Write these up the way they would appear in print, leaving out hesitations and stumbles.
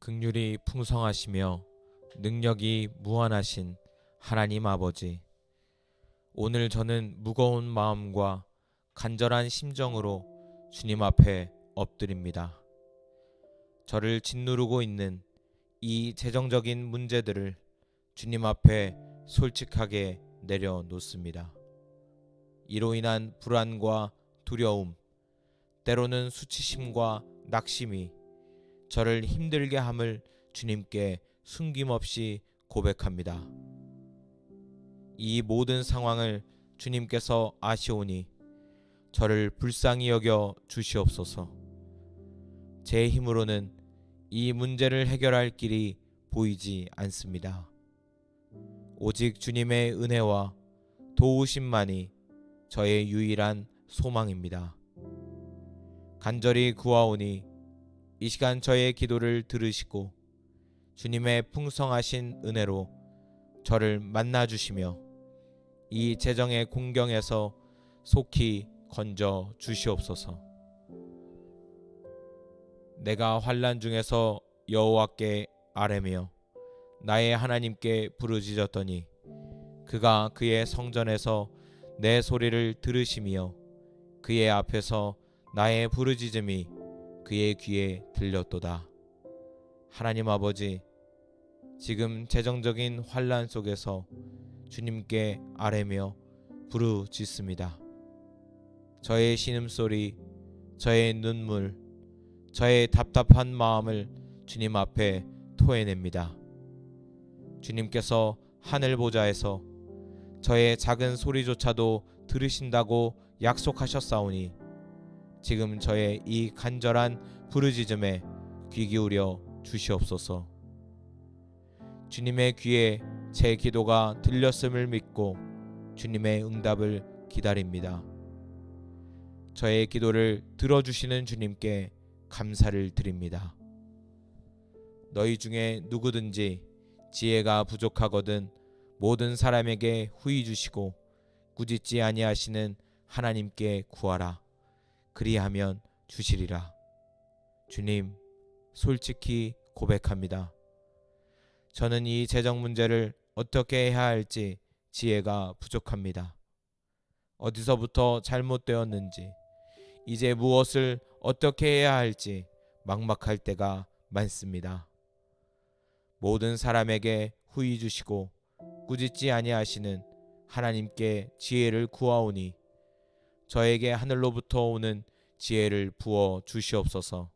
긍휼이 풍성하시며 능력이 무한하신 하나님 아버지, 오늘 저는 무거운 마음과 간절한 심정으로 주님 앞에 엎드립니다. 저를 짓누르고 있는 이 재정적인 문제들을 주님 앞에 솔직하게 내려놓습니다. 이로 인한 불안과 두려움, 때로는 수치심과 낙심이 저를 힘들게 함을 주님께 숨김없이 고백합니다. 이 모든 상황을 주님께서 아시오니 저를 불쌍히 여겨 주시옵소서. 제 힘으로는 이 문제를 해결할 길이 보이지 않습니다. 오직 주님의 은혜와 도우심만이 저의 유일한 소망입니다. 간절히 구하오니 이 시간 저의 기도를 들으시고 주님의 풍성하신 은혜로 저를 만나주시며 이 재정의 공경에서 속히 건져 주시옵소서. 내가 환난 중에서 여호와께 아뢰며 나의 하나님께 부르짖었더니 그가 그의 성전에서 내 소리를 들으시며 그의 앞에서 나의 부르짖음이 그의 귀에 들렸도다. 하나님 아버지, 지금 재정적인 환난 속에서 주님께 아뢰며 부르짖습니다. 저의 신음소리, 저의 눈물, 저의 답답한 마음을 주님 앞에 토해냅니다. 주님께서 하늘 보좌에서 저의 작은 소리조차도 들으신다고 약속하셨사오니 지금 저의 이 간절한 부르짖음에 귀 기울여 주시옵소서. 주님의 귀에 제 기도가 들렸음을 믿고 주님의 응답을 기다립니다. 저의 기도를 들어주시는 주님께 감사를 드립니다. 너희 중에 누구든지 지혜가 부족하거든 모든 사람에게 후히 주시고 꾸짖지 아니하시는 하나님께 구하라. 그리하면 주시리라. 주님, 솔직히 고백합니다. 저는 이 재정 문제를 어떻게 해야 할지 지혜가 부족합니다. 어디서부터 잘못되었는지, 이제 무엇을 어떻게 해야 할지 막막할 때가 많습니다. 모든 사람에게 후히 주시고 꾸짖지 아니하시는 하나님께 지혜를 구하오니 저에게 하늘로부터 오는 지혜를 부어 주시옵소서.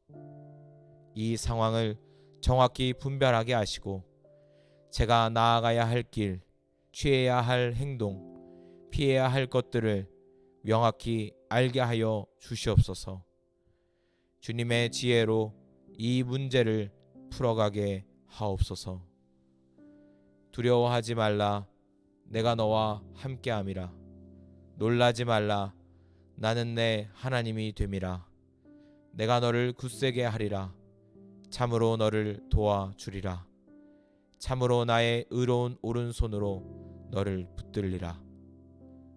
이 상황을 정확히 분별하게 하시고 제가 나아가야 할 길, 취해야 할 행동, 피해야 할 것들을 명확히 알게 하여 주시옵소서. 주님의 지혜로 이 문제를 풀어가게 하옵소서. 두려워하지 말라. 내가 너와 함께함이라. 놀라지 말라. 나는 내 하나님이 됨이라. 내가 너를 굳세게 하리라. 참으로 너를 도와주리라. 참으로 나의 의로운 오른손으로 너를 붙들리라.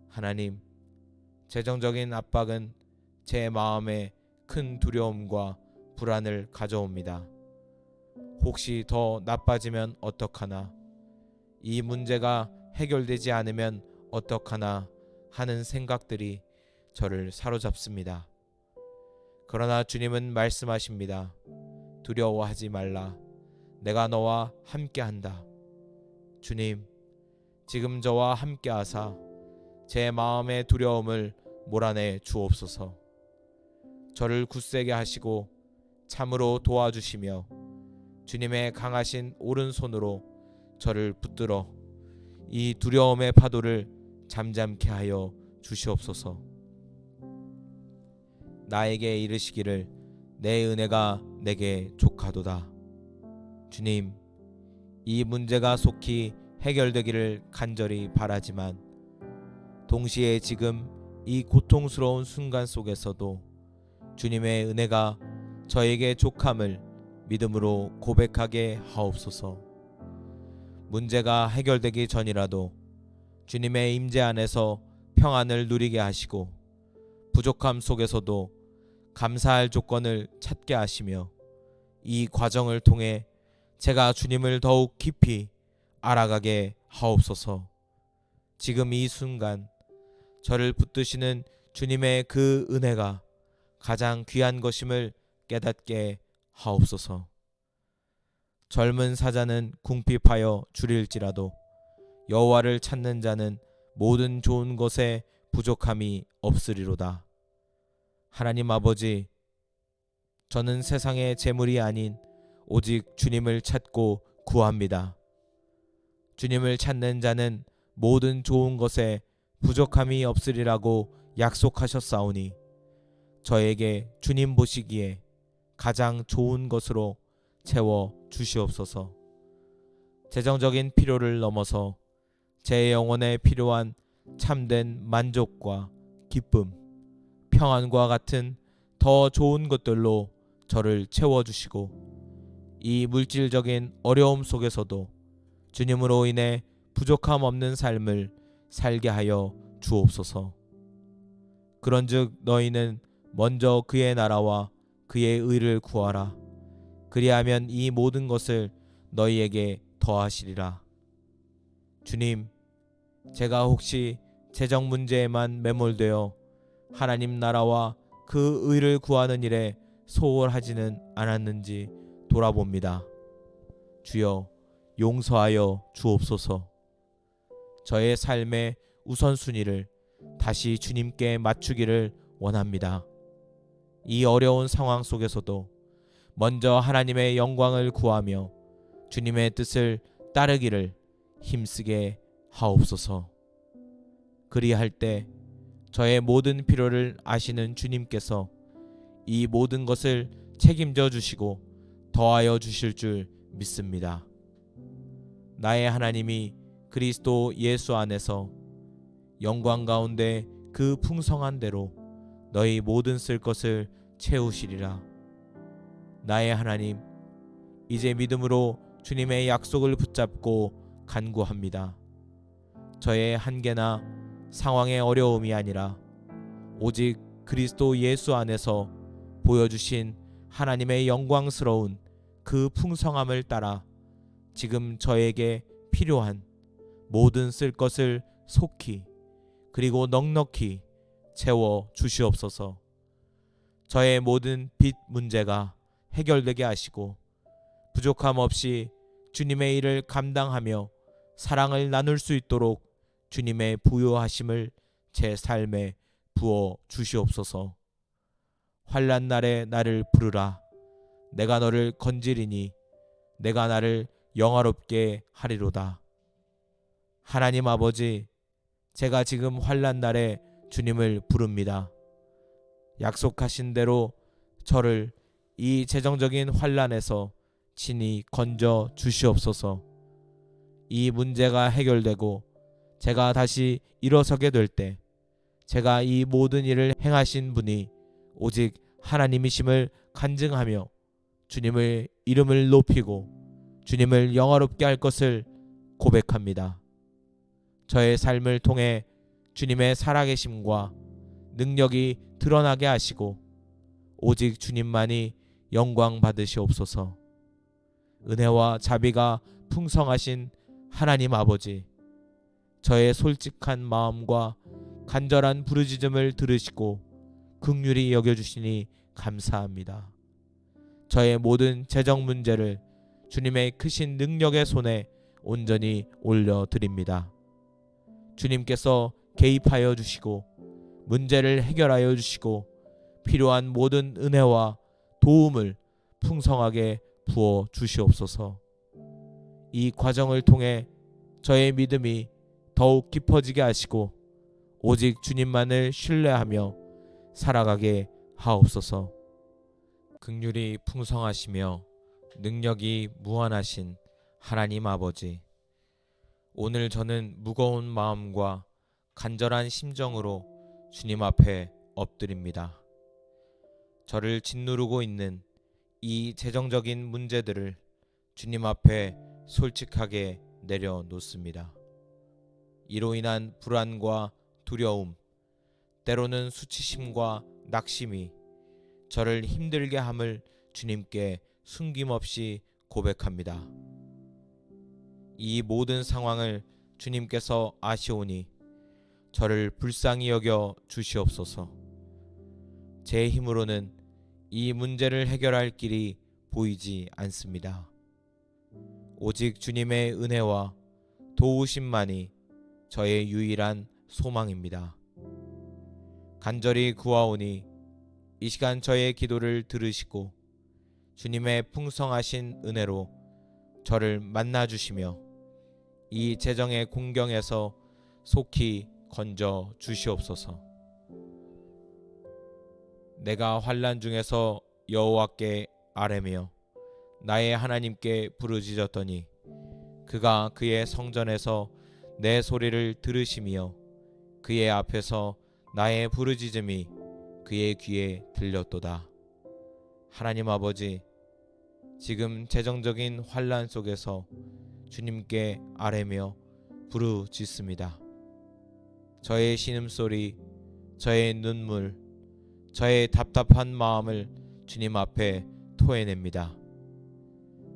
하나님, 재정적인 압박은 제 마음에 큰 두려움과 불안을 가져옵니다. 혹시 더 나빠지면 어떡하나, 이 문제가 해결되지 않으면 어떡하나 하는 생각들이 저를 사로잡습니다. 그러나 주님은 말씀하십니다. 두려워하지 말라. 내가 너와 함께한다. 주님, 지금 저와 함께하사 제 마음의 두려움을 몰아내 주옵소서. 저를 굳세게 하시고 참으로 도와주시며 주님의 강하신 오른손으로 저를 붙들어 이 두려움의 파도를 잠잠케 하여 주시옵소서. 나에게 이르시기를 내 은혜가 내게 족하도다. 주님, 이 문제가 속히 해결되기를 간절히 바라지만 동시에 지금 이 고통스러운 순간 속에서도 주님의 은혜가 저에게 족함을 믿음으로 고백하게 하옵소서. 문제가 해결되기 전이라도 주님의 임재 안에서 평안을 누리게 하시고 부족함 속에서도 감사할 조건을 찾게 하시며 이 과정을 통해 제가 주님을 더욱 깊이 알아가게 하옵소서. 지금 이 순간 저를 붙드시는 주님의 그 은혜가 가장 귀한 것임을 깨닫게 하옵소서. 젊은 사자는 궁핍하여 줄일지라도 여호와를 찾는 자는 모든 좋은 것에 부족함이 없으리로다. 하나님 아버지, 저는 세상의 재물이 아닌 오직 주님을 찾고 구합니다. 주님을 찾는 자는 모든 좋은 것에 부족함이 없으리라고 약속하셨사오니 저에게 주님 보시기에 가장 좋은 것으로 채워 주시옵소서. 재정적인 필요를 넘어서 제 영혼에 필요한 참된 만족과 기쁨, 평안과 같은 더 좋은 것들로 저를 채워주시고 이 물질적인 어려움 속에서도 주님으로 인해 부족함 없는 삶을 살게 하여 주옵소서. 그런즉 너희는 먼저 그의 나라와 그의 의를 구하라. 그리하면 이 모든 것을 너희에게 더하시리라. 주님, 제가 혹시 재정 문제에만 매몰되어 하나님 나라와 그 의를 구하는 일에 소홀하지는 않았는지 돌아봅니다. 주여, 용서하여 주옵소서. 저의 삶의 우선순위를 다시 주님께 맞추기를 원합니다. 이 어려운 상황 속에서도 먼저 하나님의 영광을 구하며 주님의 뜻을 따르기를 힘쓰게 하옵소서. 그리할 때 저의 모든 필요를 아시는 주님께서 이 모든 것을 책임져 주시고 더하여 주실 줄 믿습니다. 나의 하나님이 그리스도 예수 안에서 영광 가운데 그 풍성한 대로 너희 모든 쓸 것을 채우시리라. 나의 하나님, 이제 믿음으로 주님의 약속을 붙잡고 간구합니다. 저의 한계나 상황의 어려움이 아니라 오직 그리스도 예수 안에서 보여주신 하나님의 영광스러운 그 풍성함을 따라 지금 저에게 필요한 모든 쓸 것을 속히 그리고 넉넉히 채워 주시옵소서. 저의 모든 빚 문제가 해결되게 하시고 부족함 없이 주님의 일을 감당하며 사랑을 나눌 수 있도록 주님의 부요하심을 제 삶에 부어 주시옵소서. 환난 날에 나를 부르라. 내가 너를 건지리니 내가 나를 영화롭게 하리로다. 하나님 아버지, 제가 지금 환난 날에 주님을 부릅니다. 약속하신 대로 저를 이 재정적인 환난에서 친히 건져 주시옵소서. 이 문제가 해결되고 제가 다시 일어서게 될 때 제가 이 모든 일을 행하신 분이 오직 하나님이심을 간증하며 주님의 이름을 높이고 주님을 영화롭게 할 것을 고백합니다. 저의 삶을 통해 주님의 살아계심과 능력이 드러나게 하시고 오직 주님만이 영광 받으시옵소서. 은혜와 자비가 풍성하신 하나님 아버지, 저의 솔직한 마음과 간절한 부르짖음을 들으시고 긍휼히 여겨주시니 감사합니다. 저의 모든 재정 문제를 주님의 크신 능력의 손에 온전히 올려드립니다. 주님께서 개입하여 주시고 문제를 해결하여 주시고 필요한 모든 은혜와 도움을 풍성하게 부어 주시옵소서. 이 과정을 통해 저의 믿음이 더욱 깊어지게 하시고 오직 주님만을 신뢰하며 살아가게 하옵소서. 긍휼이 풍성하시며 능력이 무한하신 하나님 아버지, 오늘 저는 무거운 마음과 간절한 심정으로 주님 앞에 엎드립니다. 저를 짓누르고 있는 이 재정적인 문제들을 주님 앞에 솔직하게 내려놓습니다. 이로 인한 불안과 두려움, 때로는 수치심과 낙심이 저를 힘들게 함을 주님께 숨김없이 고백합니다. 이 모든 상황을 주님께서 아시오니 저를 불쌍히 여겨 주시옵소서. 제 힘으로는 이 문제를 해결할 길이 보이지 않습니다. 오직 주님의 은혜와 도우심만이 저의 유일한 소망입니다. 간절히 구하오니 이 시간 저의 기도를 들으시고 주님의 풍성하신 은혜로 저를 만나주시며 이 재정의 공경에서 속히 건져 주시옵소서. 내가 환난 중에서 여호와께 아뢰며 나의 하나님께 부르짖었더니 그가 그의 성전에서 내 소리를 들으시며 그의 앞에서 나의 부르짖음이 그의 귀에 들렸도다. 하나님 아버지, 지금 재정적인 환난 속에서 주님께 아뢰며 부르짖습니다. 저의 신음소리, 저의 눈물, 저의 답답한 마음을 주님 앞에 토해냅니다.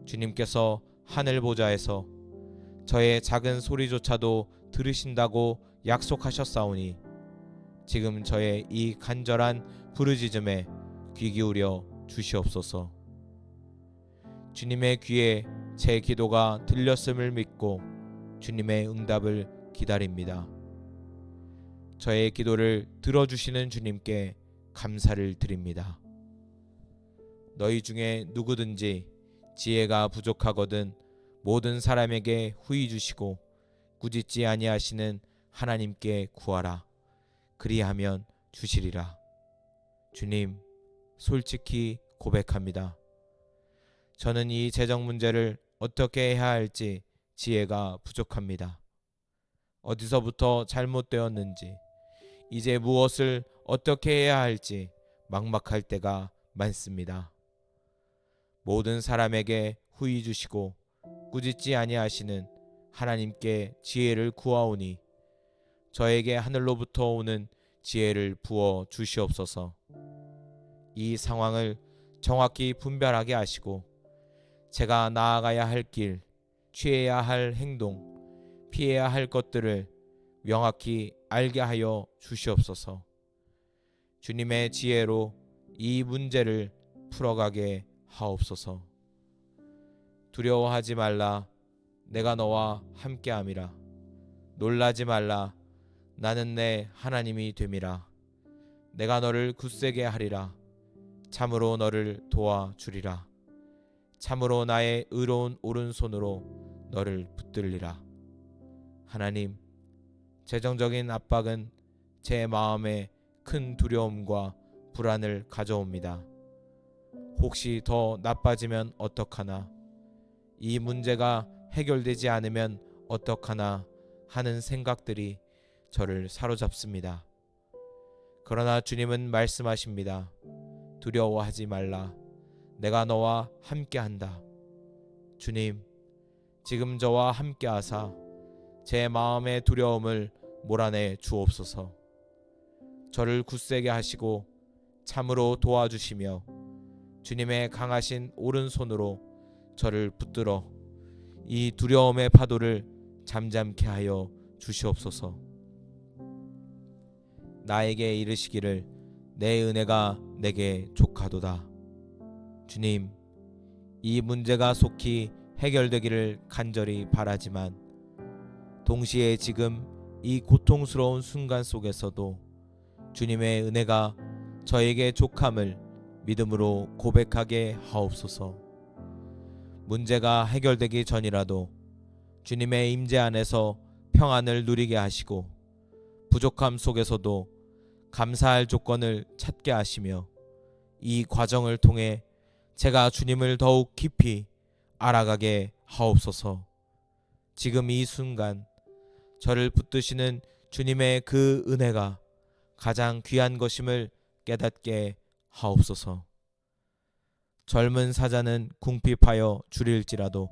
주님께서 하늘 보좌에서 저의 작은 소리조차도 들으신다고 약속하셨사오니 지금 저의 이 간절한 부르짖음에 귀 기울여 주시옵소서. 주님의 귀에 제 기도가 들렸음을 믿고 주님의 응답을 기다립니다. 저의 기도를 들어주시는 주님께 감사를 드립니다. 너희 중에 누구든지 지혜가 부족하거든 모든 사람에게 후히 주시고 꾸짖지 아니하시는 하나님께 구하라. 그리하면 주시리라. 주님, 솔직히 고백합니다. 저는 이 재정 문제를 어떻게 해야 할지 지혜가 부족합니다. 어디서부터 잘못되었는지, 이제 무엇을 어떻게 해야 할지 막막할 때가 많습니다. 모든 사람에게 후히 주시고 꾸짖지 아니하시는 하나님께 지혜를 구하오니 저에게 하늘로부터 오는 지혜를 부어 주시옵소서. 이 상황을 정확히 분별하게 하시고 제가 나아가야 할 길, 취해야 할 행동, 피해야 할 것들을 명확히 알게 하여 주시옵소서. 주님의 지혜로 이 문제를 풀어가게 하옵소서. 두려워하지 말라. 내가 너와 함께함이라. 놀라지 말라. 나는 내 하나님이 됨이라. 내가 너를 굳세게 하리라. 참으로 너를 도와주리라. 참으로 나의 의로운 오른손으로 너를 붙들리라. 하나님, 재정적인 압박은 제 마음에 큰 두려움과 불안을 가져옵니다. 혹시 더 나빠지면 어떡하나, 이 문제가 해결되지 않으면 어떡하나 하는 생각들이 저를 사로잡습니다. 그러나 주님은 말씀하십니다. 두려워하지 말라. 내가 너와 함께한다. 주님, 지금 저와 함께하사 제 마음의 두려움을 몰아내 주옵소서. 저를 굳세게 하시고 참으로 도와주시며 주님의 강하신 오른손으로 저를 붙들어 이 두려움의 파도를 잠잠케 하여 주시옵소서. 나에게 이르시기를 내 은혜가 내게 족하도다. 주님, 이 문제가 속히 해결되기를 간절히 바라지만 동시에 지금 이 고통스러운 순간 속에서도 주님의 은혜가 저에게 족함을 믿음으로 고백하게 하옵소서. 문제가 해결되기 전이라도 주님의 임재 안에서 평안을 누리게 하시고 부족함 속에서도 감사할 조건을 찾게 하시며 이 과정을 통해 제가 주님을 더욱 깊이 알아가게 하옵소서. 지금 이 순간 저를 붙드시는 주님의 그 은혜가 가장 귀한 것임을 깨닫게 하옵소서. 젊은 사자는 궁핍하여 줄일지라도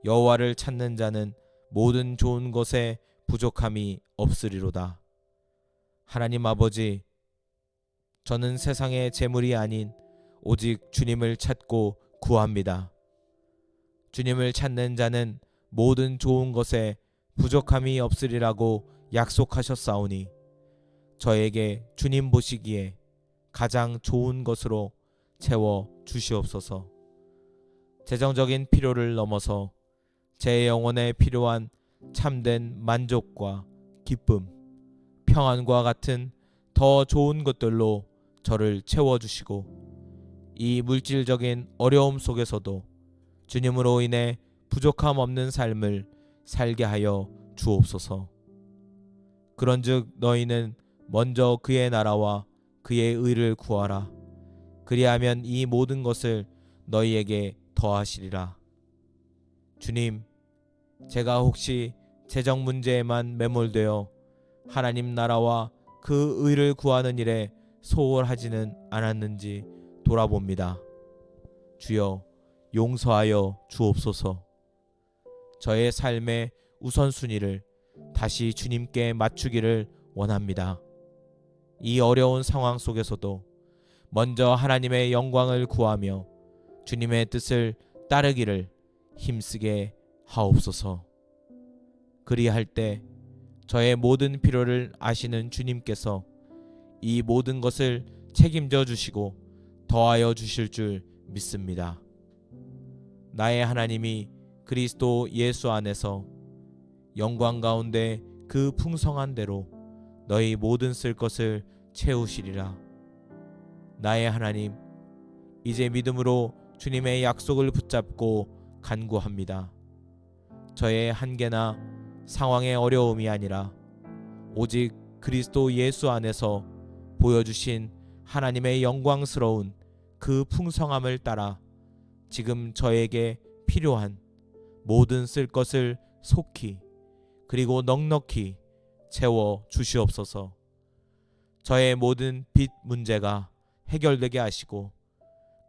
여호와를 찾는 자는 모든 좋은 것에 부족함이 없으리로다. 하나님 아버지, 저는 세상의 재물이 아닌 오직 주님을 찾고 구합니다. 주님을 찾는 자는 모든 좋은 것에 부족함이 없으리라고 약속하셨사오니 저에게 주님 보시기에 가장 좋은 것으로 채워 주시옵소서. 재정적인 필요를 넘어서 제 영혼에 필요한 참된 만족과 기쁨, 평안과 같은 더 좋은 것들로 저를 채워주시고 이 물질적인 어려움 속에서도 주님으로 인해 부족함 없는 삶을 살게 하여 주옵소서. 그런즉 너희는 먼저 그의 나라와 그의 의를 구하라. 그리하면 이 모든 것을 너희에게 더하시리라. 주님, 제가 혹시 재정 문제에만 매몰되어 하나님 나라와 그 의를 구하는 일에 소홀하지는 않았는지 돌아봅니다. 주여, 용서하여 주옵소서. 저의 삶의 우선순위를 다시 주님께 맞추기를 원합니다. 이 어려운 상황 속에서도 먼저 하나님의 영광을 구하며 주님의 뜻을 따르기를 힘쓰게 하옵소서. 그리할 때 저의 모든 필요를 아시는 주님께서 이 모든 것을 책임져 주시고 더하여 주실 줄 믿습니다. 나의 하나님이 그리스도 예수 안에서 영광 가운데 그 풍성한 대로 너희 모든 쓸 것을 채우시리라. 나의 하나님, 이제 믿음으로 주님의 약속을 붙잡고 간구합니다. 저의 한계나 상황의 어려움이 아니라 오직 그리스도 예수 안에서 보여주신 하나님의 영광스러운 그 풍성함을 따라 지금 저에게 필요한 모든 쓸 것을 속히 그리고 넉넉히 채워 주시옵소서. 저의 모든 빚 문제가 해결되게 하시고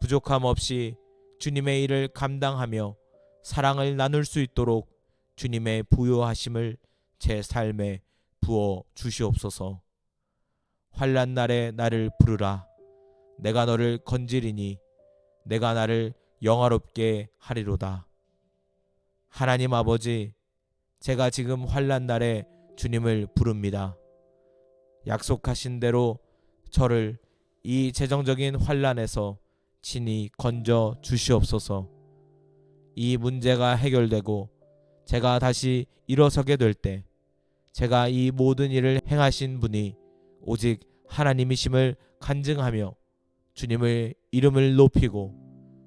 부족함 없이 주님의 일을 감당하며 사랑을 나눌 수 있도록 주님의 부요하심을 제 삶에 부어 주시옵소서. 환난 날에 나를 부르라. 내가 너를 건지리니 내가 나를 영화롭게 하리로다. 하나님 아버지, 제가 지금 환난 날에 주님을 부릅니다. 약속하신 대로 저를 이 재정적인 환난에서 친히 건져 주시옵소서. 이 문제가 해결되고 제가 다시 일어서게 될 때 제가 이 모든 일을 행하신 분이 오직 하나님이심을 간증하며 주님의 이름을 높이고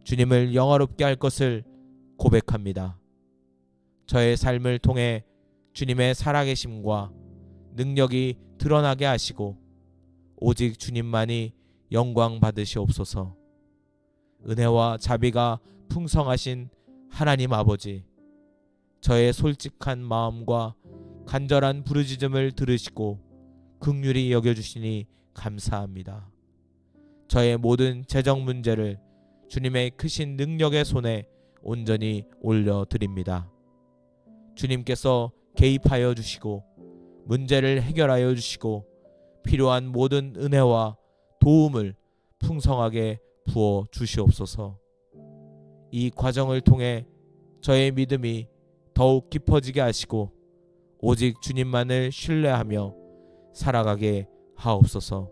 주님을 영화롭게 할 것을 고백합니다. 저의 삶을 통해 주님의 살아계심과 능력이 드러나게 하시고 오직 주님만이 영광 받으시옵소서. 은혜와 자비가 풍성하신 하나님 아버지, 저의 솔직한 마음과 간절한 부르짖음을 들으시고 긍휼히 여겨주시니 감사합니다. 저의 모든 재정 문제를 주님의 크신 능력의 손에 온전히 올려드립니다. 주님께서 개입하여 주시고 문제를 해결하여 주시고 필요한 모든 은혜와 도움을 풍성하게 부어 주시옵소서. 이 과정을 통해 저의 믿음이 더욱 깊어지게 하시고 오직 주님만을 신뢰하며 살아가게 하옵소서.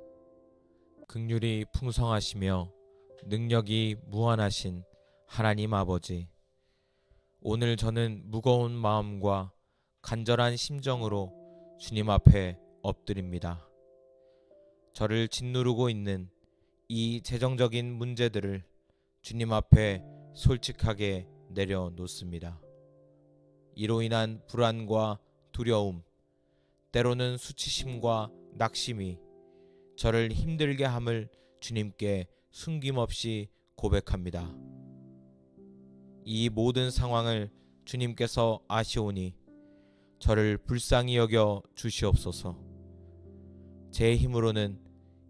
긍휼이 풍성하시며 능력이 무한하신 하나님 아버지, 오늘 저는 무거운 마음과 간절한 심정으로 주님 앞에 엎드립니다. 저를 짓누르고 있는 이 재정적인 문제들을 주님 앞에 솔직하게 내려놓습니다. 이로 인한 불안과 두려움, 때로는 수치심과 낙심이 저를 힘들게 함을 주님께 숨김없이 고백합니다. 이 모든 상황을 주님께서 아시오니 저를 불쌍히 여겨 주시옵소서. 제 힘으로는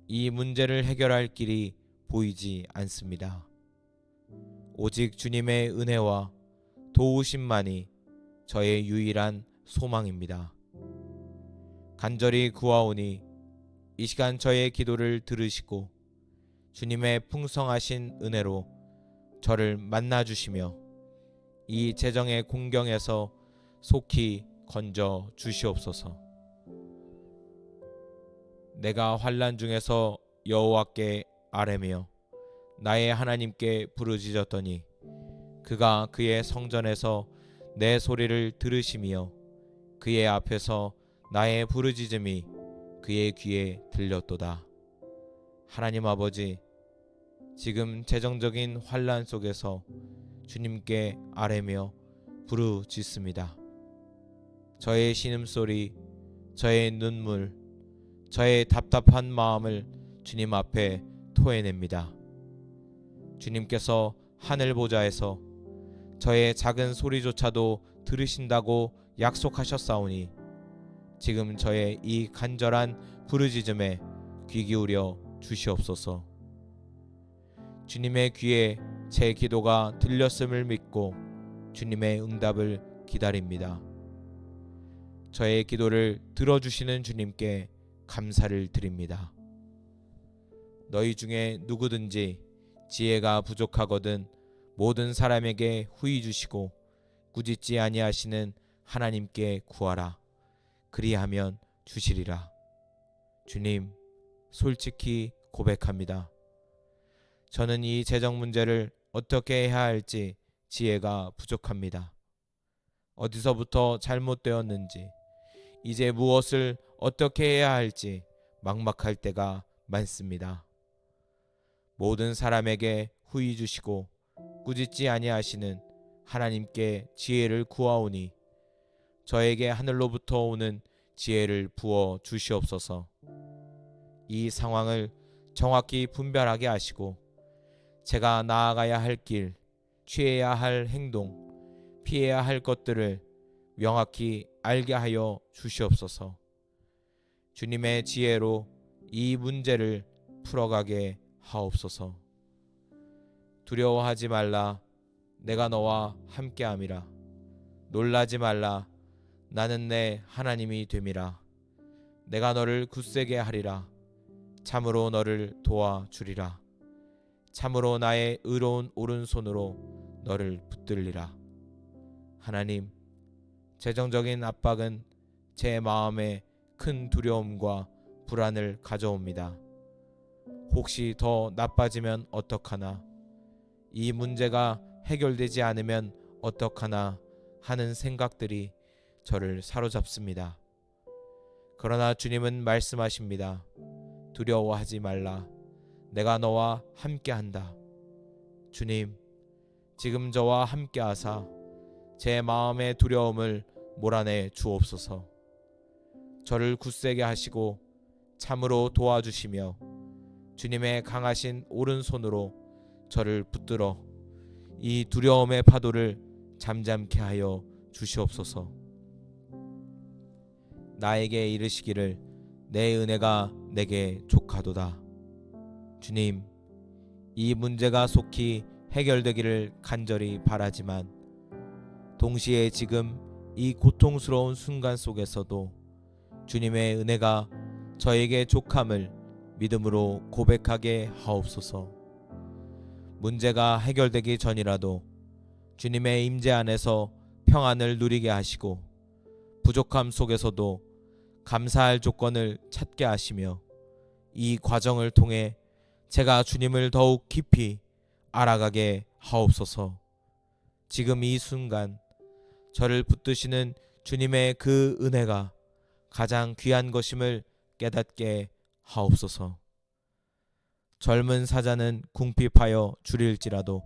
이 문제를 해결할 길이 보이지 않습니다. 오직 주님의 은혜와 도우심만이 저의 유일한 소망입니다. 간절히 구하오니 이 시간 저의 기도를 들으시고 주님의 풍성하신 은혜로 저를 만나주시며 이 재정의 공경에서 속히 건져 주시옵소서. 내가 환난 중에서 여호와께 아뢰며 나의 하나님께 부르짖었더니 그가 그의 성전에서 내 소리를 들으시며 그의 앞에서 나의 부르짖음이 그의 귀에 들렸도다. 하나님 아버지, 지금 재정적인 환난 속에서 주님께 아뢰며 부르짖습니다. 저의 신음소리, 저의 눈물, 저의 답답한 마음을 주님 앞에 토해냅니다. 주님께서 하늘 보좌에서 저의 작은 소리조차도 들으신다고 약속하셨사오니 지금 저의 이 간절한 부르짖음에 귀 기울여 주시옵소서. 주님의 귀에 제 기도가 들렸음을 믿고 주님의 응답을 기다립니다. 저의 기도를 들어주시는 주님께 감사를 드립니다. 너희 중에 누구든지 지혜가 부족하거든 모든 사람에게 후히 주시고 꾸짖지 아니하시는 하나님께 구하라. 그리하면 주시리라. 주님, 솔직히 고백합니다. 저는 이 재정 문제를 어떻게 해야 할지 지혜가 부족합니다. 어디서부터 잘못되었는지, 이제 무엇을 어떻게 해야 할지 막막할 때가 많습니다. 모든 사람에게 후히 주시고 꾸짖지 아니하시는 하나님께 지혜를 구하오니 저에게 하늘로부터 오는 지혜를 부어 주시옵소서. 이 상황을 정확히 분별하게 하시고 제가 나아가야 할 길, 취해야 할 행동, 피해야 할 것들을 명확히 알게 하여 주시옵소서. 주님의 지혜로 이 문제를 풀어가게 하옵소서. 두려워하지 말라. 내가 너와 함께함이라. 놀라지 말라. 나는 내 하나님이 됨이라. 내가 너를 굳세게 하리라. 참으로 너를 도와주리라. 참으로 나의 의로운 오른손으로 너를 붙들리라. 하나님, 재정적인 압박은 제 마음에 큰 두려움과 불안을 가져옵니다. 혹시 더 나빠지면 어떡하나, 이 문제가 해결되지 않으면 어떡하나 하는 생각들이 저를 사로잡습니다. 그러나 주님은 말씀하십니다. 두려워하지 말라. 내가 너와 함께한다. 주님, 지금 저와 함께하사 제 마음의 두려움을 몰아내 주옵소서. 저를 굳세게 하시고 참으로 도와주시며 주님의 강하신 오른손으로 저를 붙들어 이 두려움의 파도를 잠잠케 하여 주시옵소서. 나에게 이르시기를 내 은혜가 내게 족하도다. 주님, 이 문제가 속히 해결되기를 간절히 바라지만 동시에 지금 이 고통스러운 순간 속에서도 주님의 은혜가 저에게 족함을 믿음으로 고백하게 하옵소서. 문제가 해결되기 전이라도 주님의 임재 안에서 평안을 누리게 하시고 부족함 속에서도 감사할 조건을 찾게 하시며 이 과정을 통해 제가 주님을 더욱 깊이 알아가게 하옵소서. 지금 이 순간 저를 붙드시는 주님의 그 은혜가 가장 귀한 것임을 깨닫게 하옵소서. 젊은 사자는 궁핍하여 줄일지라도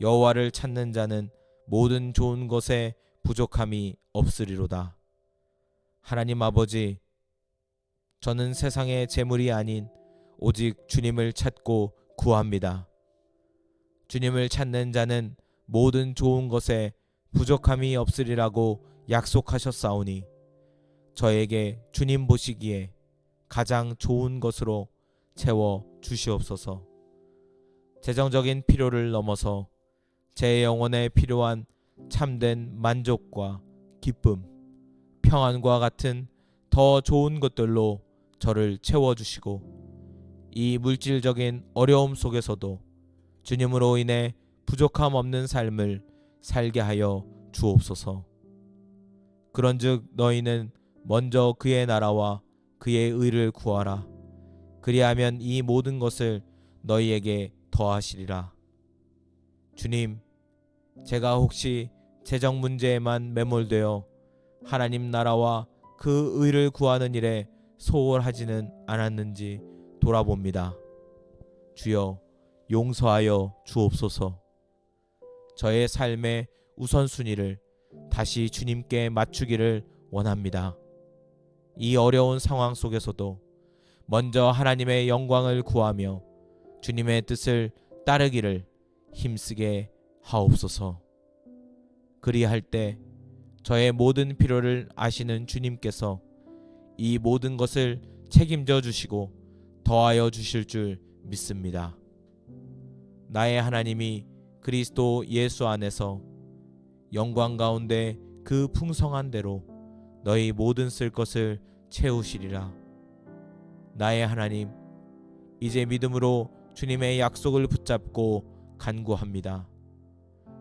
여호와를 찾는 자는 모든 좋은 것에 부족함이 없으리로다. 하나님 아버지, 저는 세상의 재물이 아닌 오직 주님을 찾고 구합니다. 주님을 찾는 자는 모든 좋은 것에 부족함이 없으리라고 약속하셨사오니 저에게 주님 보시기에 가장 좋은 것으로 채워 주시옵소서. 재정적인 필요를 넘어서 제 영혼에 필요한 참된 만족과 기쁨, 평안과 같은 더 좋은 것들로 저를 채워주시고 이 물질적인 어려움 속에서도 주님으로 인해 부족함 없는 삶을 살게 하여 주옵소서. 그런즉 너희는 먼저 그의 나라와 그의 의를 구하라. 그리하면 이 모든 것을 너희에게 더하시리라. 주님, 제가 혹시 재정 문제에만 매몰되어 하나님 나라와 그 의를 구하는 일에 소홀하지는 않았는지 돌아봅니다. 주여, 용서하여 주옵소서. 저의 삶의 우선순위를 다시 주님께 맞추기를 원합니다. 이 어려운 상황 속에서도 먼저 하나님의 영광을 구하며 주님의 뜻을 따르기를 힘쓰게 하옵소서. 그리할 때 저의 모든 필요를 아시는 주님께서 이 모든 것을 책임져 주시고 더하여 주실 줄 믿습니다. 나의 하나님이 그리스도 예수 안에서 영광 가운데 그 풍성한 대로 너희 모든 쓸 것을 채우시리라. 나의 하나님, 이제 믿음으로 주님의 약속을 붙잡고 간구합니다.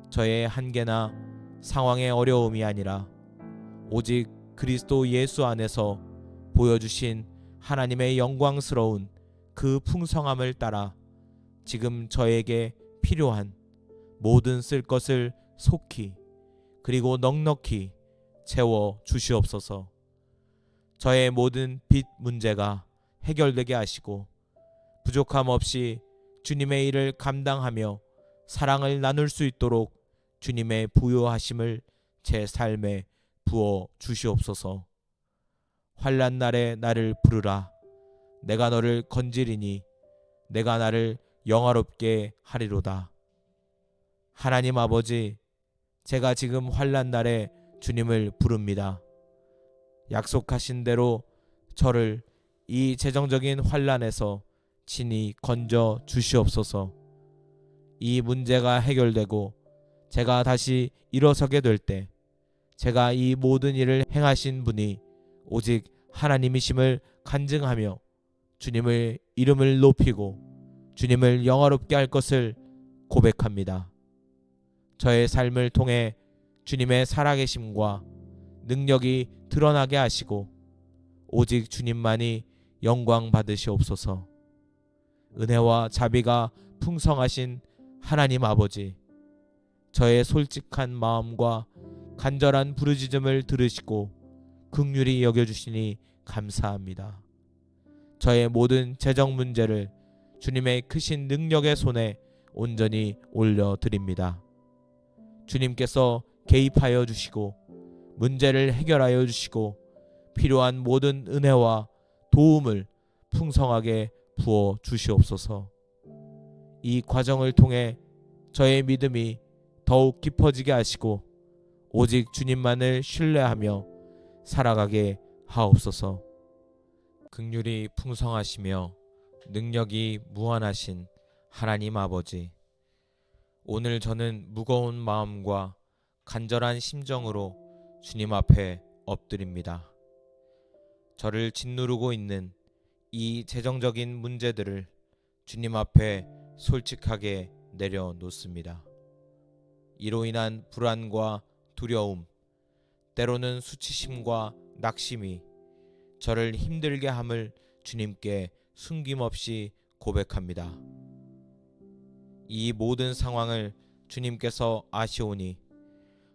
저의 한계나 상황의 어려움이 아니라 오직 그리스도 예수 안에서 보여주신 하나님의 영광스러운 그 풍성함을 따라 지금 저에게 필요한 모든 쓸 것을 속히 그리고 넉넉히 채워 주시옵소서. 저의 모든 빚 문제가 해결되게 하시고 부족함 없이 주님의 일을 감당하며 사랑을 나눌 수 있도록 주님의 부요하심을 제 삶에 부어 주시옵소서. 환난 날에 나를 부르라. 내가 너를 건지리니 내가 나를 영화롭게 하리로다. 하나님 아버지, 제가 지금 환난 날에 주님을 부릅니다. 약속하신 대로 저를 이 재정적인 환난에서 친히 건져 주시옵소서. 이 문제가 해결되고 제가 다시 일어서게 될 때 제가 이 모든 일을 행하신 분이 오직 하나님이심을 간증하며 주님의 이름을 높이고 주님을 영화롭게 할 것을 고백합니다. 저의 삶을 통해 주님의 살아계심과 능력이 드러나게 하시고 오직 주님만이 영광 받으시옵소서. 은혜와 자비가 풍성하신 하나님 아버지, 저의 솔직한 마음과 간절한 부르짖음을 들으시고 긍휼히 여겨주시니 감사합니다. 저의 모든 재정 문제를 주님의 크신 능력의 손에 온전히 올려드립니다. 주님께서 개입하여 주시고 문제를 해결하여 주시고 필요한 모든 은혜와 도움을 풍성하게 부어 주시옵소서. 이 과정을 통해 저의 믿음이 더욱 깊어지게 하시고 오직 주님만을 신뢰하며 살아가게 하옵소서. 긍휼이 풍성하시며 능력이 무한하신 하나님 아버지, 오늘 저는 무거운 마음과 간절한 심정으로 주님 앞에 엎드립니다. 저를 짓누르고 있는 이 재정적인 문제들을 주님 앞에 솔직하게 내려놓습니다. 이로 인한 불안과 두려움, 때로는 수치심과 낙심이 저를 힘들게 함을 주님께 숨김없이 고백합니다. 이 모든 상황을 주님께서 아시오니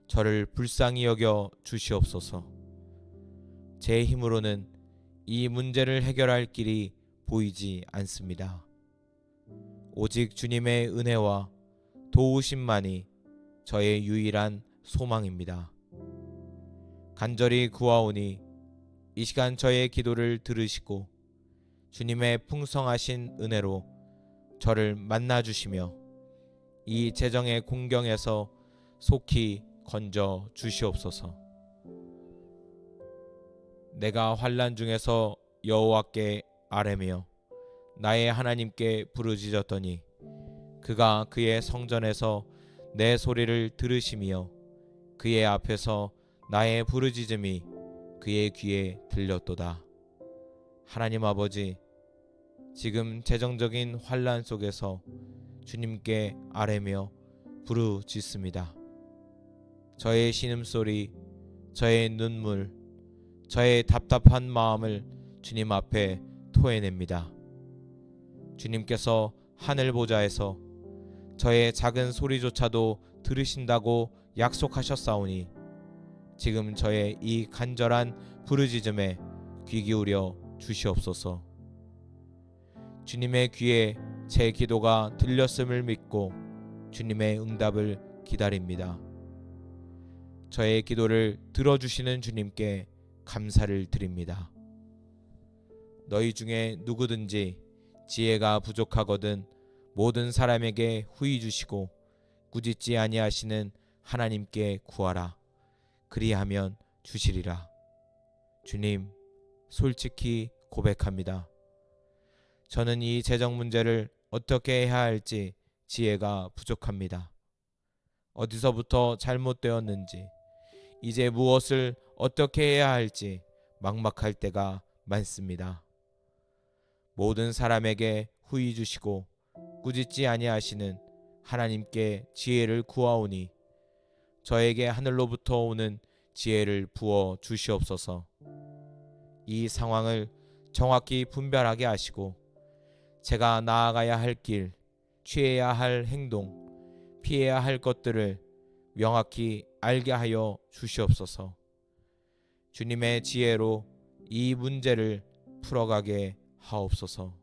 저를 불쌍히 여겨 주시옵소서. 제 힘으로는 이 문제를 해결할 길이 보이지 않습니다. 오직 주님의 은혜와 도우심만이 저의 유일한 소망입니다. 간절히 구하오니 이 시간 저의 기도를 들으시고 주님의 풍성하신 은혜로 저를 만나주시며 이 재정의 공경에서 속히 건져 주시옵소서. 내가 환난 중에서 여호와께 아뢰며 나의 하나님께 부르짖었더니 그가 그의 성전에서 내 소리를 들으시며 그의 앞에서 나의 부르짖음이 그의 귀에 들렸도다. 하나님 아버지, 지금 재정적인 환난 속에서 주님께 아뢰며 부르짖습니다. 저의 신음소리, 저의 눈물, 저의 답답한 마음을 주님 앞에 토해냅니다. 주님께서 하늘 보좌에서 저의 작은 소리조차도 들으신다고 약속하셨사오니 지금 저의 이 간절한 부르짖음에 귀 기울여 주시옵소서. 주님의 귀에 제 기도가 들렸음을 믿고 주님의 응답을 기다립니다. 저의 기도를 들어주시는 주님께 감사를 드립니다. 너희 중에 누구든지 지혜가 부족하거든 모든 사람에게 후히 주시고 꾸짖지 아니하시는 하나님께 구하라. 그리하면 주시리라. 주님, 솔직히 고백합니다. 저는 이 재정 문제를 어떻게 해야 할지 지혜가 부족합니다. 어디서부터 잘못되었는지, 이제 무엇을 어떻게 해야 할지 막막할 때가 많습니다. 모든 사람에게 후히 주시고 꾸짖지 아니하시는 하나님께 지혜를 구하오니 저에게 하늘로부터 오는 지혜를 부어 주시옵소서. 이 상황을 정확히 분별하게 하시고 제가 나아가야 할 길, 취해야 할 행동, 피해야 할 것들을 명확히 알게 하여 주시옵소서. 주님의 지혜로 이 문제를 풀어가게 하옵소서.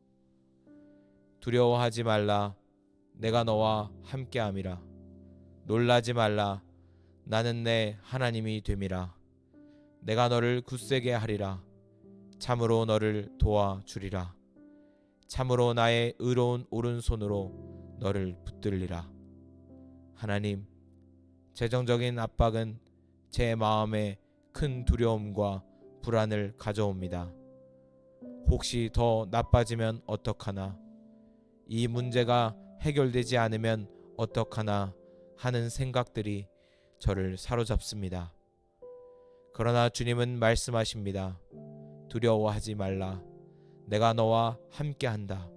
두려워하지 말라. 내가 너와 함께함이라. 놀라지 말라. 나는 내 하나님이 됨이라. 내가 너를 굳세게 하리라. 참으로 너를 도와주리라. 참으로 나의 의로운 오른손으로 너를 붙들리라. 하나님, 재정적인 압박은 제 마음에 큰 두려움과 불안을 가져옵니다. 혹시 더 나빠지면 어떡하나? 이 문제가 해결되지 않으면 어떡하나 하는 생각들이 저를 사로잡습니다. 그러나 주님은 말씀하십니다. 두려워하지 말라. 내가 너와 함께한다.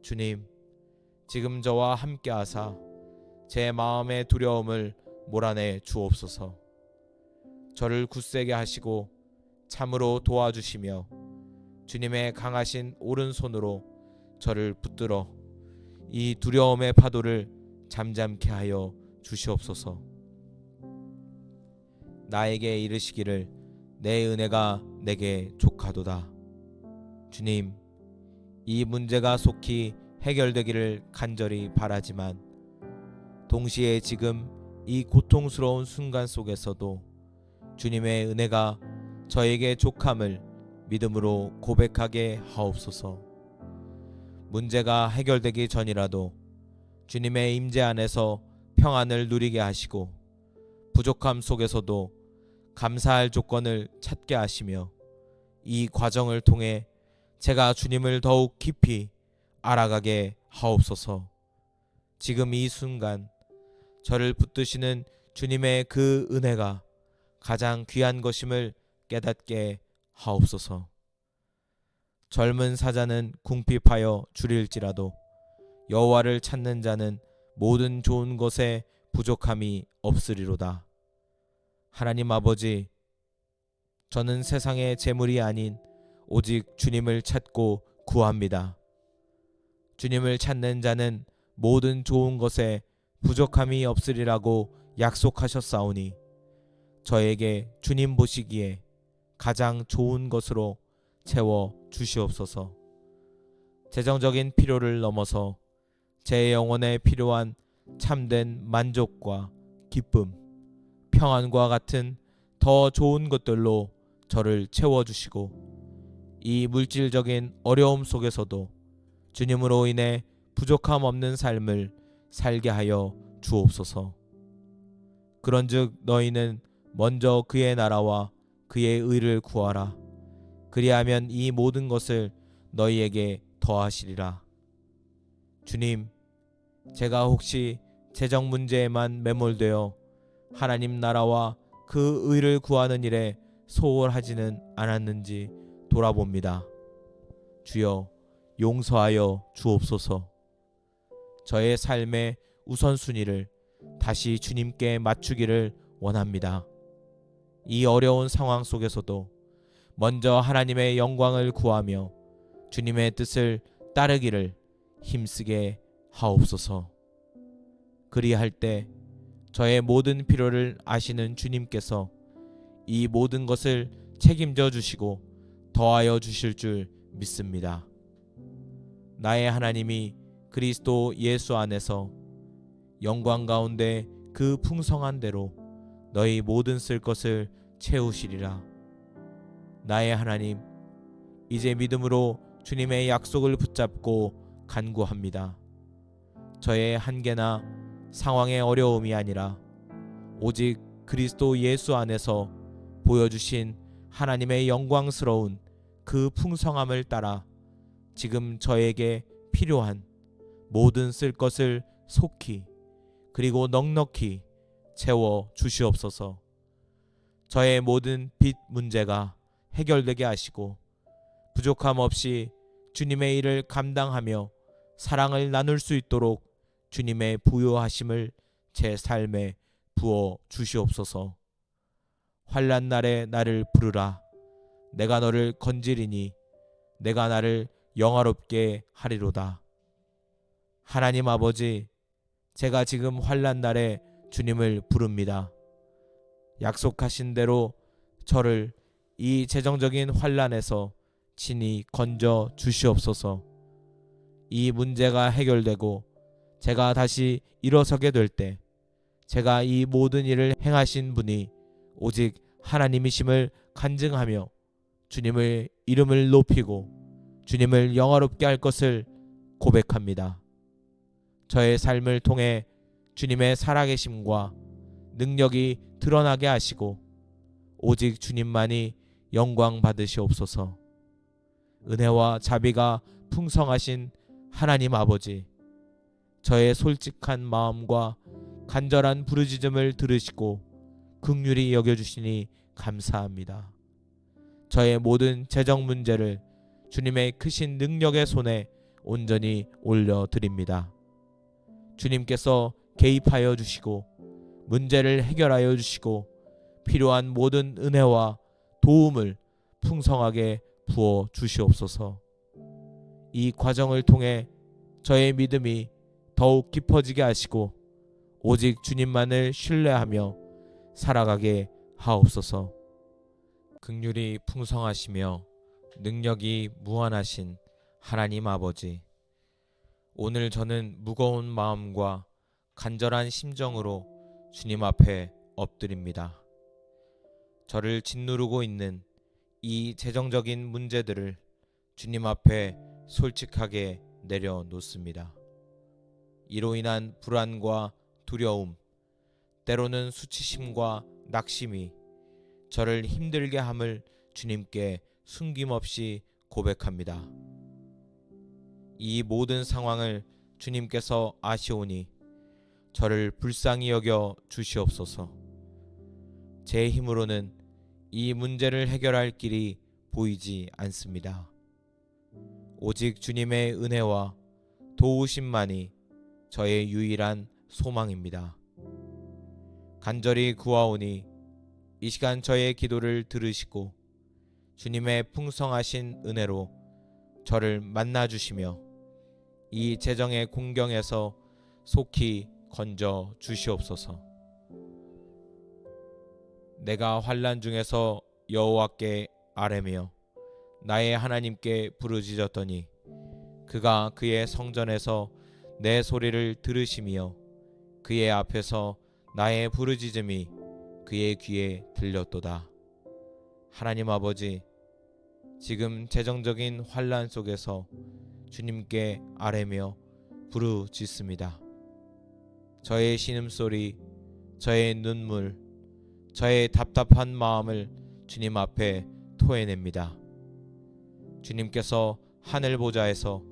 주님, 지금 저와 함께하사 제 마음의 두려움을 몰아내 주옵소서. 저를 굳세게 하시고 참으로 도와주시며 주님의 강하신 오른손으로 저를 붙들어 이 두려움의 파도를 잠잠케 하여 주시옵소서. 나에게 이르시기를 내 은혜가 내게 족하도다. 주님, 이 문제가 속히 해결되기를 간절히 바라지만 동시에 지금 이 고통스러운 순간 속에서도 주님의 은혜가 저에게 족함을 믿음으로 고백하게 하옵소서. 문제가 해결되기 전이라도 주님의 임재 안에서 평안을 누리게 하시고 부족함 속에서도 감사할 조건을 찾게 하시며 이 과정을 통해 제가 주님을 더욱 깊이 알아가게 하옵소서. 지금 이 순간 저를 붙드시는 주님의 그 은혜가 가장 귀한 것임을 깨닫게 하옵소서. 젊은 사자는 궁핍하여 줄일지라도 여호와를 찾는 자는 모든 좋은 것에 부족함이 없으리로다. 하나님 아버지, 저는 세상의 재물이 아닌 오직 주님을 찾고 구합니다. 주님을 찾는 자는 모든 좋은 것에 부족함이 없으리라고 약속하셨사오니 저에게 주님 보시기에 가장 좋은 것으로 채워 주시옵소서. 재정적인 필요를 넘어서 제 영혼에 필요한 참된 만족과 기쁨, 평안과 같은 더 좋은 것들로 저를 채워주시고 이 물질적인 어려움 속에서도 주님으로 인해 부족함 없는 삶을 살게 하여 주옵소서. 그런즉 너희는 먼저 그의 나라와 그의 의를 구하라. 그리하면 이 모든 것을 너희에게 더하시리라. 주님, 제가 혹시 재정 문제에만 매몰되어 하나님 나라와 그 의를 구하는 일에 소홀하지는 않았는지 돌아봅니다. 주여, 용서하여 주옵소서. 저의 삶의 우선순위를 다시 주님께 맞추기를 원합니다. 이 어려운 상황 속에서도 먼저 하나님의 영광을 구하며 주님의 뜻을 따르기를 힘쓰게 하옵소서. 그리할 때 저의 모든 필요를 아시는 주님께서 이 모든 것을 책임져 주시고 더하여 주실 줄 믿습니다. 나의 하나님이 그리스도 예수 안에서 영광 가운데 그 풍성한 대로 너희 모든 쓸 것을 채우시리라. 나의 하나님, 이제 믿음으로 주님의 약속을 붙잡고 간구합니다. 저의 한계나 상황의 어려움이 아니라 오직 그리스도 예수 안에서 보여주신 하나님의 영광스러운 그 풍성함을 따라 지금 저에게 필요한 모든 쓸 것을 속히 그리고 넉넉히 채워 주시옵소서. 저의 모든 빚 문제가 해결되게 하시고 부족함 없이 주님의 일을 감당하며 사랑을 나눌 수 있도록 주님의 부요하심을 제 삶에 부어 주시옵소서. 환난 날에 나를 부르라. 내가 너를 건지리니 내가 나를 영화롭게 하리로다. 하나님 아버지, 제가 지금 환난 날에 주님을 부릅니다. 약속하신 대로 저를 이 재정적인 환난에서 친히 건져 주시옵소서. 이 문제가 해결되고 제가 다시 일어서게 될 때 제가 이 모든 일을 행하신 분이 오직 하나님이심을 간증하며 주님의 이름을 높이고 주님을 영화롭게 할 것을 고백합니다. 저의 삶을 통해 주님의 살아계심과 능력이 드러나게 하시고 오직 주님만이 영광 받으시옵소서. 은혜와 자비가 풍성하신 하나님 아버지, 저의 솔직한 마음과 간절한 부르짖음을 들으시고 긍휼히 여겨주시니 감사합니다. 저의 모든 재정 문제를 주님의 크신 능력의 손에 온전히 올려드립니다. 주님께서 개입하여 주시고 문제를 해결하여 주시고 필요한 모든 은혜와 도움을 풍성하게 부어 주시옵소서. 이 과정을 통해 저의 믿음이 더욱 깊어지게 하시고 오직 주님만을 신뢰하며 살아가게 하옵소서. 긍휼이 풍성하시며 능력이 무한하신 하나님 아버지, 오늘 저는 무거운 마음과 간절한 심정으로 주님 앞에 엎드립니다. 저를 짓누르고 있는 이 재정적인 문제들을 주님 앞에 솔직하게 내려놓습니다. 이로 인한 불안과 두려움, 때로는 수치심과 낙심이 저를 힘들게 함을 주님께 숨김없이 고백합니다. 이 모든 상황을 주님께서 아시오니 저를 불쌍히 여겨 주시옵소서. 제 힘으로는 이 문제를 해결할 길이 보이지 않습니다. 오직 주님의 은혜와 도우심만이 저의 유일한 소망입니다. 간절히 구하오니 이 시간 저의 기도를 들으시고 주님의 풍성하신 은혜로 저를 만나주시며 이 재정의 공경에서 속히 건져 주시옵소서. 내가 환난 중에서 여호와께 아뢰며 나의 하나님께 부르짖었더니 그가 그의 성전에서 내 소리를 들으시며 그의 앞에서 나의 부르짖음이 그의 귀에 들렸도다. 하나님 아버지, 지금 재정적인 환난 속에서 주님께 아뢰며 부르짖습니다. 저의 신음소리, 저의 눈물, 저의 답답한 마음을 주님 앞에 토해냅니다. 주님께서 하늘 보좌에서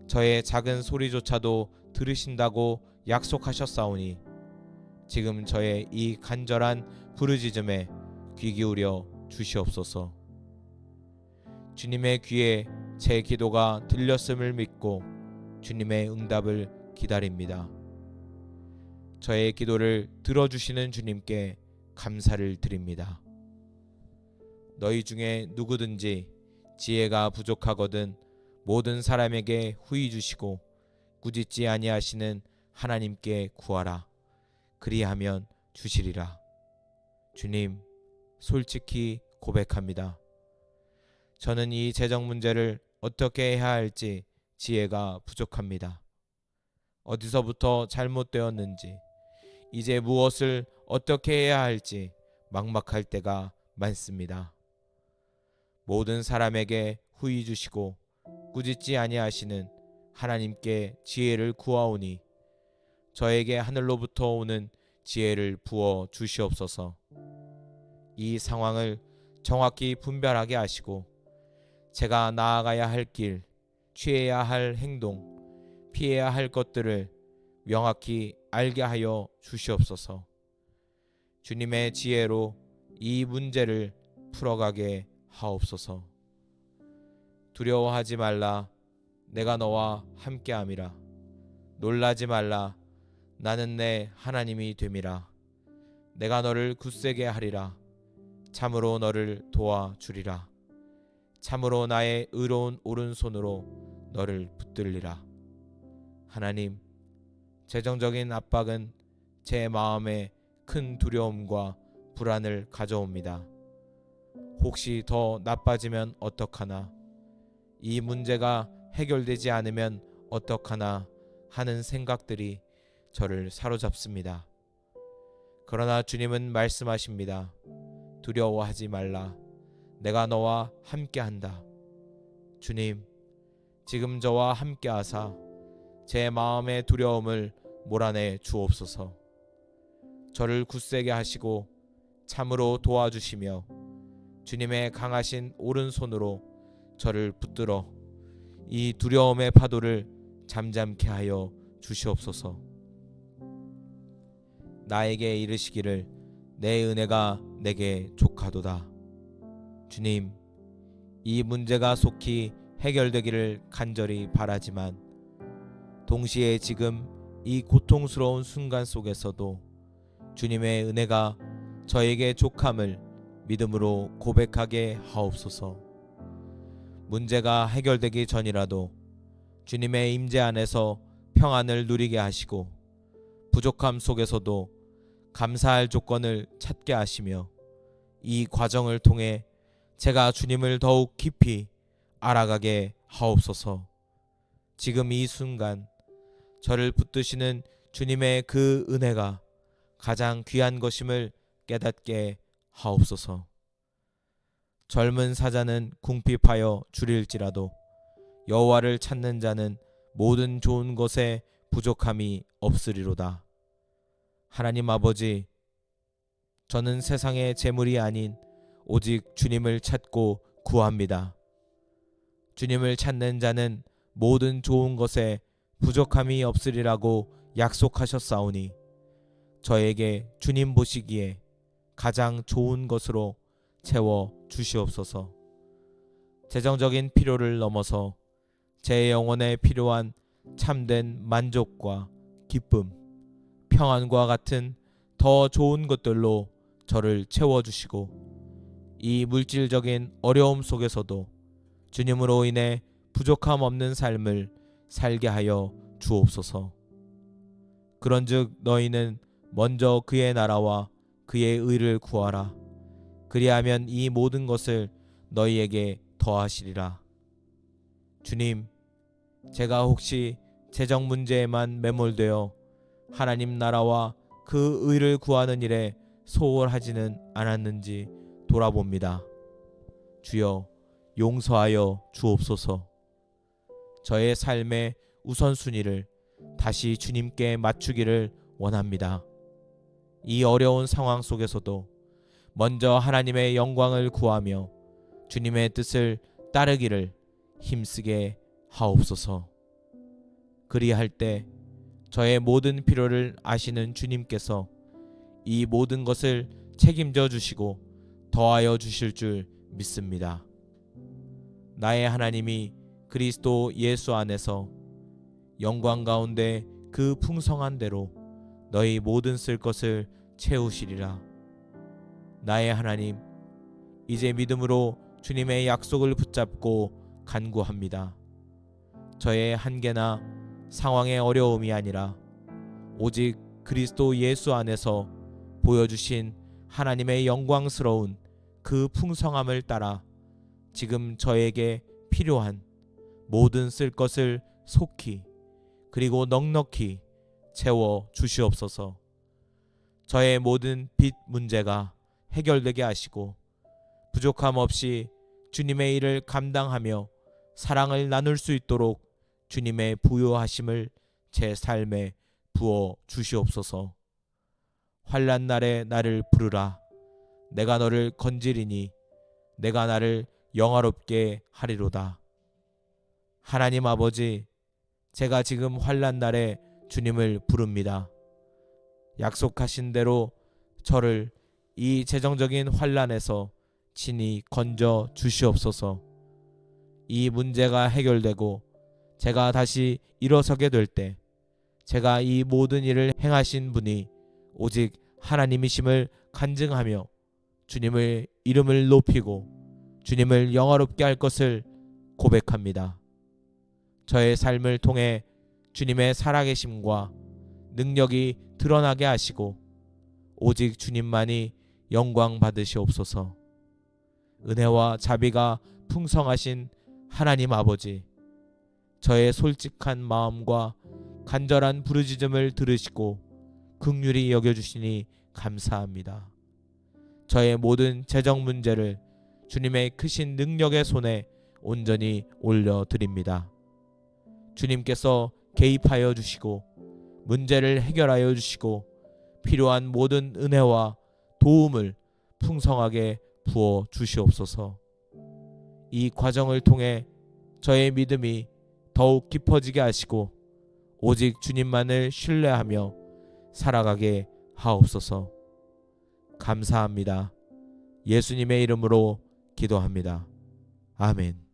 저의 작은 소리조차도 들으신다고 약속하셨사오니 지금 저의 이 간절한 부르짖음에 귀 기울여 주시옵소서. 주님의 귀에 제 기도가 들렸음을 믿고 주님의 응답을 기다립니다. 저의 기도를 들어주시는 주님께 감사를 드립니다. 너희 중에 누구든지 지혜가 부족하거든 모든 사람에게 후히 주시고 꾸짖지 아니하시는 하나님께 구하라. 그리하면 주시리라. 주님, 솔직히 고백합니다. 저는 이 재정 문제를 어떻게 해야 할지 지혜가 부족합니다. 어디서부터 잘못되었는지, 이제 무엇을 어떻게 해야 할지 막막할 때가 많습니다. 모든 사람에게 후히 주시고 꾸짖지 아니하시는 하나님께 지혜를 구하오니 저에게 하늘로부터 오는 지혜를 부어 주시옵소서. 이 상황을 정확히 분별하게 하시고 제가 나아가야 할 길, 취해야 할 행동, 피해야 할 것들을 명확히 알게 하여 주시옵소서. 주님의 지혜로 이 문제를 풀어가게 하옵소서. 두려워하지 말라. 내가 너와 함께함이라. 놀라지 말라. 나는 내 하나님이 됨이라. 내가 너를 굳세게 하리라. 참으로 너를 도와주리라. 참으로 나의 의로운 오른손으로 너를 붙들리라. 하나님, 재정적인 압박은 제 마음에 큰 두려움과 불안을 가져옵니다. 혹시 더 나빠지면 어떡하나, 이 문제가 해결되지 않으면 어떡하나 하는 생각들이 저를 사로잡습니다. 그러나 주님은 말씀하십니다. 두려워하지 말라. 내가 너와 함께한다. 주님, 지금 저와 함께하사 제 마음의 두려움을 몰아내 주옵소서. 저를 굳세게 하시고 참으로 도와주시며 주님의 강하신 오른손으로 저를 붙들어 이 두려움의 파도를 잠잠케 하여 주시옵소서. 나에게 이르시기를 내 은혜가 내게 족하도다. 주님, 이 문제가 속히 해결되기를 간절히 바라지만 동시에 지금 이 고통스러운 순간 속에서도 주님의 은혜가 저에게 족함을 믿음으로 고백하게 하옵소서. 문제가 해결되기 전이라도 주님의 임재 안에서 평안을 누리게 하시고 부족함 속에서도 감사할 조건을 찾게 하시며 이 과정을 통해 제가 주님을 더욱 깊이 알아가게 하옵소서. 지금 이 순간 저를 붙드시는 주님의 그 은혜가 가장 귀한 것임을 깨닫게 하옵소서. 젊은 사자는 궁핍하여 줄일지라도 여호와를 찾는 자는 모든 좋은 것에 부족함이 없으리로다. 하나님 아버지, 저는 세상의 재물이 아닌 오직 주님을 찾고 구합니다. 주님을 찾는 자는 모든 좋은 것에 부족함이 없으리라고 약속하셨사오니 저에게 주님 보시기에 가장 좋은 것으로 채워 주시옵소서. 재정적인 필요를 넘어서 제 영혼에 필요한 참된 만족과 기쁨, 평안과 같은 더 좋은 것들로 저를 채워주시고 이 물질적인 어려움 속에서도 주님으로 인해 부족함 없는 삶을 살게 하여 주옵소서. 그런즉 너희는 먼저 그의 나라와 그의 의를 구하라. 그리하면 이 모든 것을 너희에게 더하시리라. 주님, 제가 혹시 재정 문제에만 매몰되어 하나님 나라와 그 의를 구하는 일에 소홀하지는 않았는지 돌아봅니다. 주여, 용서하여 주옵소서. 저의 삶의 우선순위를 다시 주님께 맞추기를 원합니다. 이 어려운 상황 속에서도 먼저 하나님의 영광을 구하며 주님의 뜻을 따르기를 힘쓰게 하옵소서. 그리할 때 저의 모든 필요를 아시는 주님께서 이 모든 것을 책임져 주시고 더하여 주실 줄 믿습니다. 나의 하나님이 그리스도 예수 안에서 영광 가운데 그 풍성한 대로 너희 모든 쓸 것을 채우시리라. 나의 하나님, 이제 믿음으로 주님의 약속을 붙잡고 간구합니다. 저의 한계나 상황의 어려움이 아니라 오직 그리스도 예수 안에서 보여주신 하나님의 영광스러운 그 풍성함을 따라 지금 저에게 필요한 모든 쓸 것을 속히 그리고 넉넉히 채워 주시옵소서. 저의 모든 빚 문제가 해결되게 하시고 부족함 없이 주님의 일을 감당하며 사랑을 나눌 수 있도록 주님의 부요하심을 제 삶에 부어 주시옵소서. 환난 날에 나를 부르라. 내가 너를 건지리니 내가 나를 영화롭게 하리로다. 하나님 아버지, 제가 지금 환난 날에 주님을 부릅니다. 약속하신 대로 저를 이 재정적인 환난에서 친히 건져 주시옵소서. 이 문제가 해결되고 제가 다시 일어서게 될 때 제가 이 모든 일을 행하신 분이 오직 하나님이심을 간증하며 주님의 이름을 높이고 주님을 영화롭게 할 것을 고백합니다. 저의 삶을 통해 주님의 살아계심과 능력이 드러나게 하시고 오직 주님만이 영광 받으시옵소서. 은혜와 자비가 풍성하신 하나님 아버지, 저의 솔직한 마음과 간절한 부르짖음을 들으시고 긍휼히 여겨주시니 감사합니다. 저의 모든 재정 문제를 주님의 크신 능력의 손에 온전히 올려드립니다. 주님께서 개입하여 주시고 문제를 해결하여 주시고 필요한 모든 은혜와 도움을 풍성하게 부어 주시옵소서. 이 과정을 통해 저의 믿음이 더욱 깊어지게 하시고 오직 주님만을 신뢰하며 살아가게 하옵소서. 감사합니다. 예수님의 이름으로 기도합니다. 아멘.